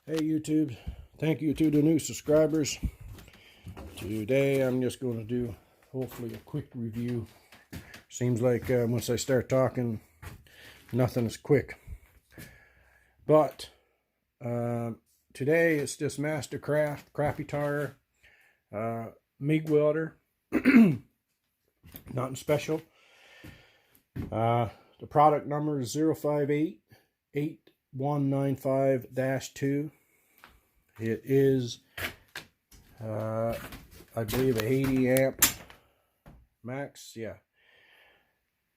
Hey YouTube, thank you to the new subscribers. Today I'm just going to do hopefully a quick review. Seems like once I start talking, nothing is quick. But today it's just Mastercraft crappy tire MIG welder. Nothing special. The product number is 0588195-2. It is, I believe, a 80 amp max. Yeah.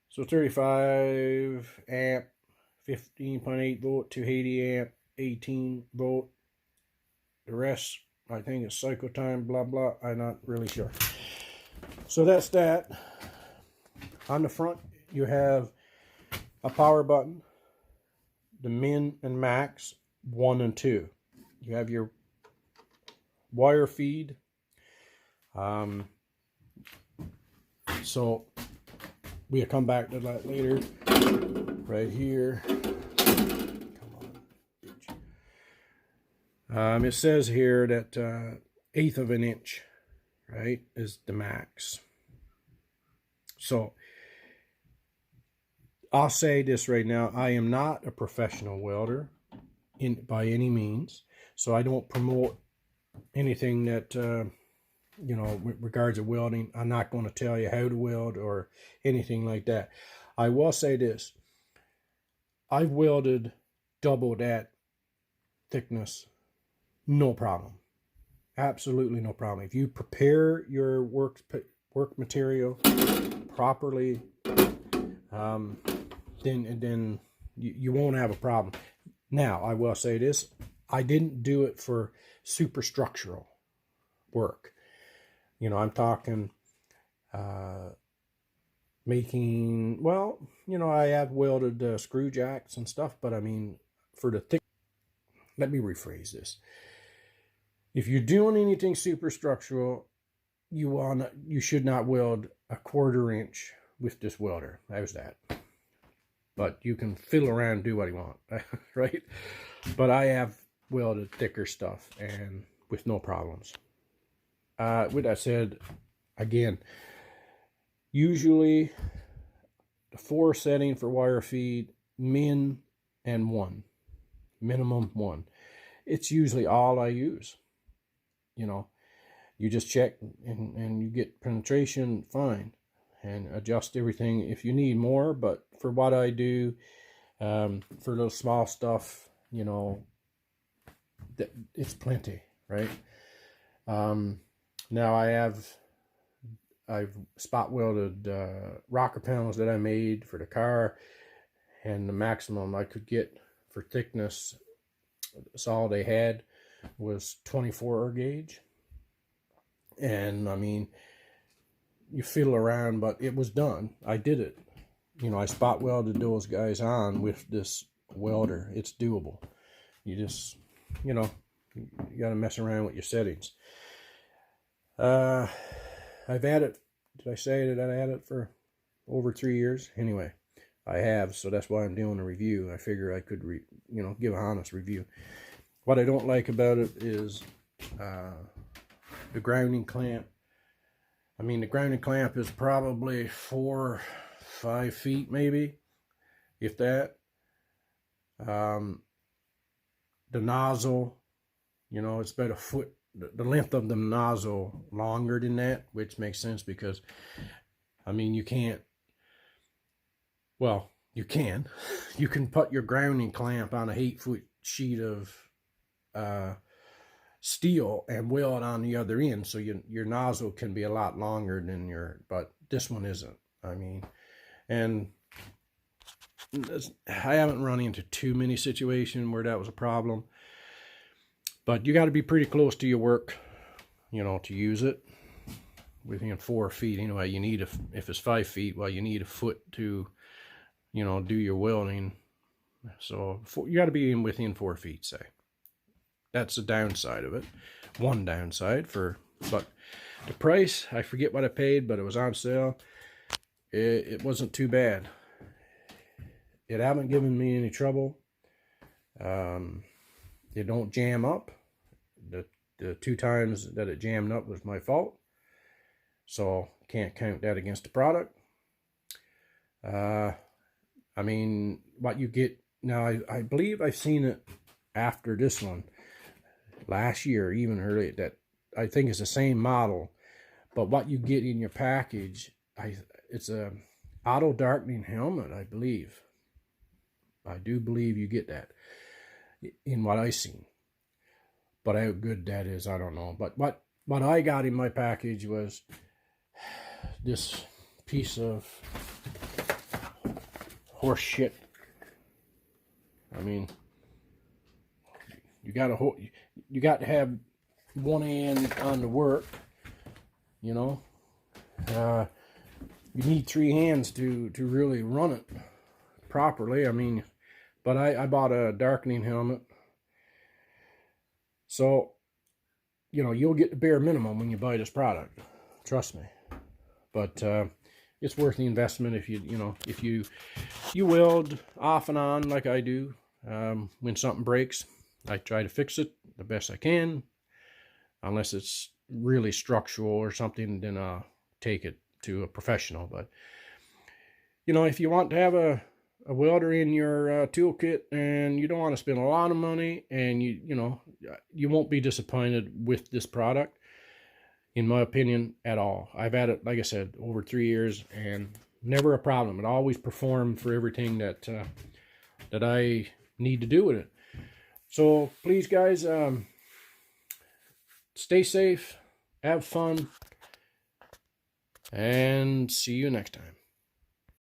So 35 amp, 15.8 volt to 80 amp, 18 volt. The rest, I think, is cycle time, blah, blah. I'm not really sure. So that's that. On the front, you have a power button, the min and max, 1 and 2. You have your wire feed. So we'll come back to that later. Right here. Come on. It says here that 1/8 of an inch, right, is the max. So I'll say this right now. I am not a professional welder by any means. So I don't promote anything that, you know, with regards to welding. I'm not going to tell you how to weld or anything like that. I will say this. I've welded double that thickness. No problem. Absolutely no problem. If you prepare your work material properly, then you won't have a problem. Now, I will say this. I didn't do it for superstructural work. You know, I'm talking making, well, you know, I have welded screw jacks and stuff, but I mean, for the thick, let me rephrase this. If you're doing anything superstructural, you should not weld a 1/4 inch with this welder. How's that? But you can fiddle around and do what you want, right? But I have welded thicker stuff and with no problems. With that said, again, usually the 4 setting for wire feed, min and 1, minimum 1. It's usually all I use. You know, you just check and you get penetration, fine, and adjust everything if you need more. But for what I do, for little small stuff, you know, it's plenty, right? Now I've spot welded rocker panels that I made for the car, and the maximum I could get for thickness, that's all they had, was 24 gauge. And I mean, you fiddle around, but it was done. I did it. You know, I spot welded those guys on with this welder. It's doable. You just, you know, you got to mess around with your settings. I've had it, did I say that I had it for over 3 years? Anyway, I have, so that's why I'm doing a review. I figure I could, you know, give an honest review. What I don't like about it is the grounding clamp. I mean, the grounding clamp is probably 4 or 5 feet, maybe, if that. The nozzle, you know, it's about a foot. The length of the nozzle longer than that, which makes sense because, I mean, you can't, well, you can put your grounding clamp on a 8-foot sheet of steel and weld on the other end, so your nozzle can be a lot longer than but this one isn't. I mean, and I haven't run into too many situations where that was a problem. But you got to be pretty close to your work, you know, to use it. Within 4 feet, anyway. You need if it's 5 feet, well, you need a foot to, you know, do your welding. So you got to be within 4 feet, say. That's the downside of it. One downside but the price, I forget what I paid, but it was on sale. It wasn't too bad. It haven't given me any trouble. They don't jam up. The 2 times that it jammed up was my fault, so can't count that against the product. I mean, what you get now, I believe I've seen it after this one last year, even early, that I think it's the same model, but what you get in your package, it's a auto darkening helmet, I believe. I do believe you get that in what I seen, but how good that is, I don't know. But what I got in my package was this piece of horse shit. I mean, you got to have one hand on the work, you know. You need 3 hands to really run it properly. I mean, but I bought a darkening helmet, so you know you'll get the bare minimum when you buy this product. Trust me. But it's worth the investment if you weld off and on like I do. When something breaks, I try to fix it the best I can. Unless it's really structural or something, then I'll take it to a professional. But you know, if you want to have a welder in your toolkit and you don't want to spend a lot of money, and you won't be disappointed with this product, in my opinion, at all. I've had it, like I said, over 3 years and never a problem. It always performed for everything that I need to do with it. So please, guys, stay safe, have fun, and see you next time.